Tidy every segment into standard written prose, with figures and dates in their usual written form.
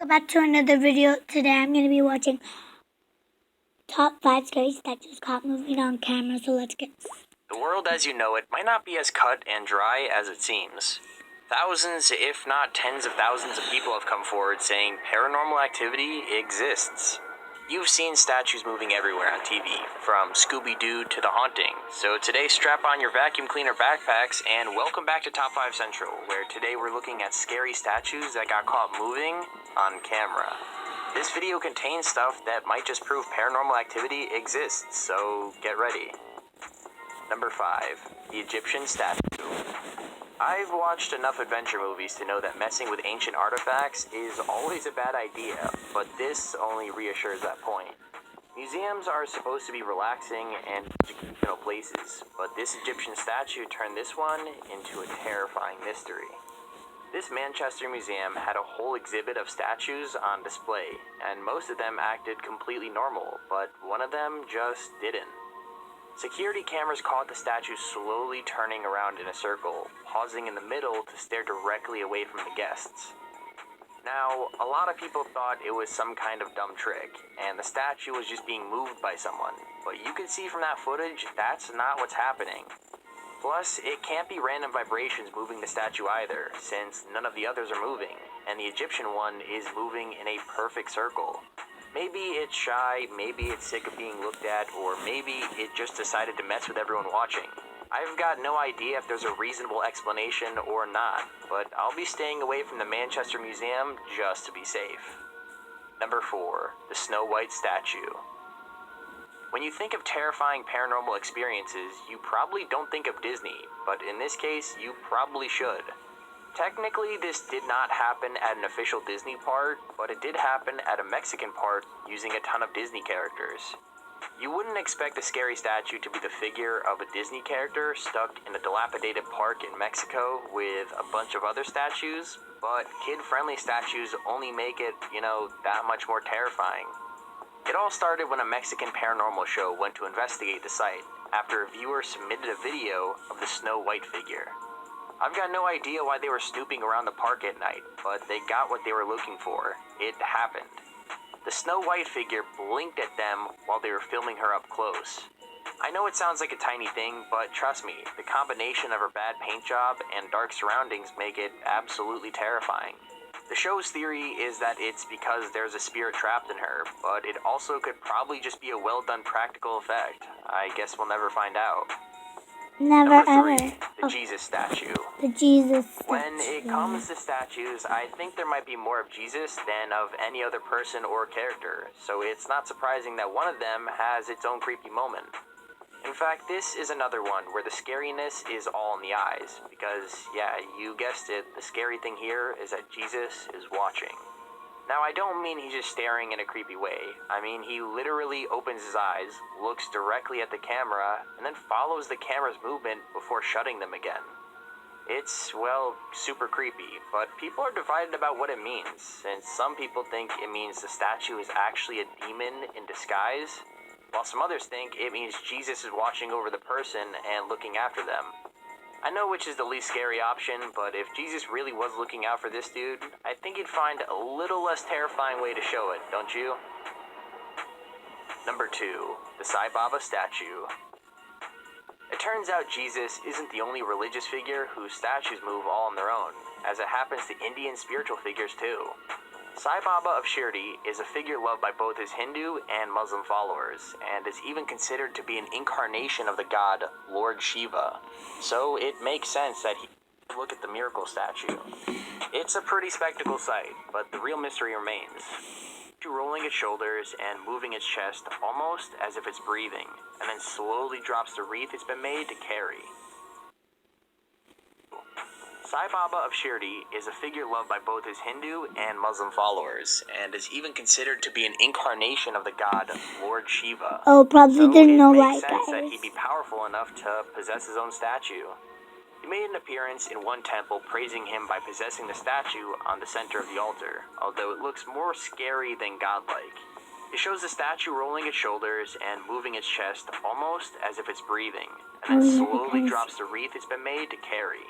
Back to another video. Today I'm going to be watching top 5 scary statues caught moving on camera, so let's get started. The world as you know it might not be as cut and dry as it seems. Thousands, if not tens of thousands of people have come forward saying paranormal activity exists. You've seen statues moving everywhere on TV, from Scooby-Doo to The Haunting. So today strap on your vacuum cleaner backpacks and welcome back to Top 5 Central, where today we're looking at scary statues that got caught moving on camera. This video contains stuff that might just prove paranormal activity exists, so get ready. Number 5. The Egyptian Statue. I've watched enough adventure movies to know that messing with ancient artifacts is always a bad idea, but this only reassures that point. Museums are supposed to be relaxing and educational places, but this Egyptian statue turned this one into a terrifying mystery. This Manchester museum had a whole exhibit of statues on display, and most of them acted completely normal, but one of them just didn't. Security cameras caught the statue slowly turning around in a circle, pausing in the middle to stare directly away from the guests. Now, a lot of people thought it was some kind of dumb trick, and the statue was just being moved by someone, but you can see from that footage that's not what's happening. Plus, it can't be random vibrations moving the statue either, since none of the others are moving, and the Egyptian one is moving in a perfect circle. Maybe it's shy, maybe it's sick of being looked at, or maybe it just decided to mess with everyone watching. I've got no idea if there's a reasonable explanation or not, but I'll be staying away from the Manchester Museum just to be safe. Number 4. The Snow White Statue. When you think of terrifying paranormal experiences, you probably don't think of Disney, but in this case, you probably should. Technically, this did not happen at an official Disney park, but it did happen at a Mexican park using a ton of Disney characters. You wouldn't expect the scary statue to be the figure of a Disney character stuck in a dilapidated park in Mexico with a bunch of other statues, but kid-friendly statues only make it, that much more terrifying. It all started when a Mexican paranormal show went to investigate the site after a viewer submitted a video of the Snow White figure. I've got no idea why they were snooping around the park at night, but they got what they were looking for. It happened. The Snow White figure blinked at them while they were filming her up close. I know it sounds like a tiny thing, but trust me, the combination of her bad paint job and dark surroundings make it absolutely terrifying. The show's theory is that it's because there's a spirit trapped in her, but it also could probably just be a well-done practical effect. I guess we'll never find out. Never Number 3, ever. the Jesus statue. The Jesus statue. When it comes to statues, I think there might be more of Jesus than of any other person or character, so it's not surprising that one of them has its own creepy moment. In fact, this is another one where the scariness is all in the eyes, because, yeah, you guessed it, the scary thing here is that Jesus is watching. Now, I don't mean he's just staring in a creepy way. I mean, he literally opens his eyes, looks directly at the camera, and then follows the camera's movement before shutting them again. It's, super creepy, but people are divided about what it means, since some people think it means the statue is actually a demon in disguise, while some others think it means Jesus is watching over the person and looking after them. I know which is the least scary option, but if Jesus really was looking out for this dude, I think he'd find a little less terrifying way to show it, don't you? Number 2. The Sai Baba Statue. It turns out Jesus isn't the only religious figure whose statues move all on their own, as it happens to Indian spiritual figures too. Sai Baba of Shirdi is a figure loved by both his Hindu and Muslim followers, and is even considered to be an incarnation of the god Lord Shiva. So it makes sense that he look at the miracle statue. It's a pretty spectacle sight, but the real mystery remains. Rolling its shoulders and moving its chest almost as if it's breathing, and then slowly drops the wreath it's been made to carry. Sai Baba of Shirdi is a figure loved by both his Hindu and Muslim followers, and is even considered to be an incarnation of the god Lord Shiva. Oh, probably so didn't know it why, makes sense guys. that he'd be powerful enough to possess his own statue. He made an appearance in one temple praising him by possessing the statue on the center of the altar, although it looks more scary than godlike. It shows the statue rolling its shoulders and moving its chest almost as if it's breathing, and then slowly drops the wreath it's been made to carry.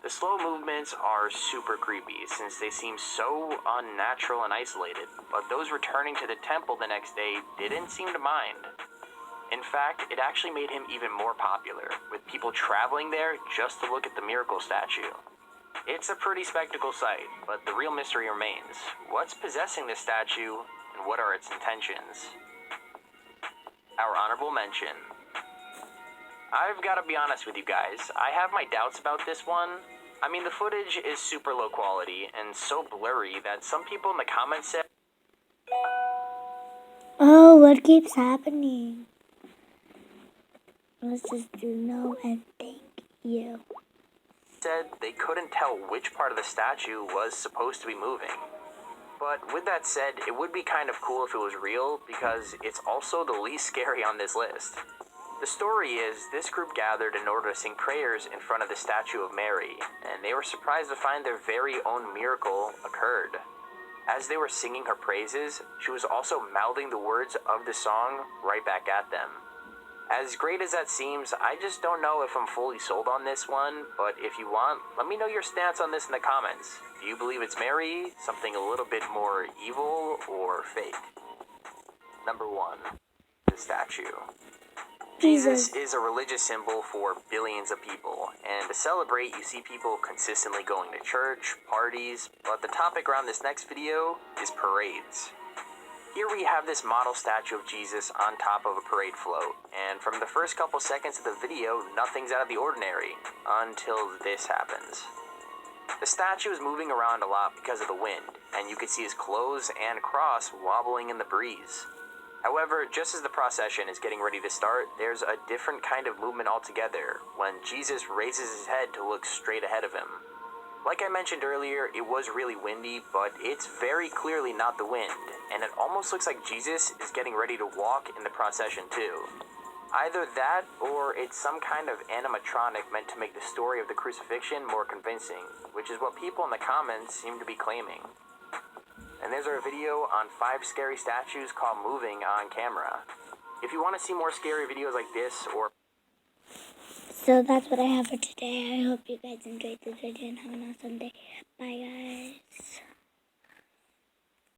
The slow movements are super creepy since they seem so unnatural and isolated, but those returning to the temple the next day didn't seem to mind. In fact, it actually made him even more popular, with people traveling there just to look at the miracle statue. It's a pretty spectacle sight, but the real mystery remains. What's possessing this statue, and what are its intentions? Our honorable mention. I've got to be honest with you guys, I have my doubts about this one. I mean, the footage is super low quality and so blurry that some people in the comments said, Oh, what keeps happening? Let's just do no and thank you. said they couldn't tell which part of the statue was supposed to be moving. But with that said, it would be kind of cool if it was real because it's also the least scary on this list. The story is this group gathered in order to sing prayers in front of the statue of Mary, and they were surprised to find their very own miracle occurred. As they were singing her praises, she was also mouthing the words of the song right back at them. As great as that seems, I just don't know if I'm fully sold on this one, but if you want, let me know your stance on this in the comments. Do you believe it's Mary, something a little bit more evil, or fake? Number 1. The statue. Jesus is a religious symbol for billions of people, and to celebrate, you see people consistently going to church, parties, but the topic around this next video is parades. Here we have this model statue of Jesus on top of a parade float, and from the first couple seconds of the video, nothing's out of the ordinary, until this happens. The statue is moving around a lot because of the wind, and you can see his clothes and cross wobbling in the breeze. However, just as the procession is getting ready to start, there's a different kind of movement altogether, when Jesus raises his head to look straight ahead of him. Like I mentioned earlier, it was really windy, but it's very clearly not the wind, and it almost looks like Jesus is getting ready to walk in the procession too. Either that, or it's some kind of animatronic meant to make the story of the crucifixion more convincing, which is what people in the comments seem to be claiming. And there's our video on 5 scary statues caught moving on camera. If you want to see more scary videos like this, or So that's what I have for today. I hope you guys enjoyed this video and have an awesome day. Bye, guys.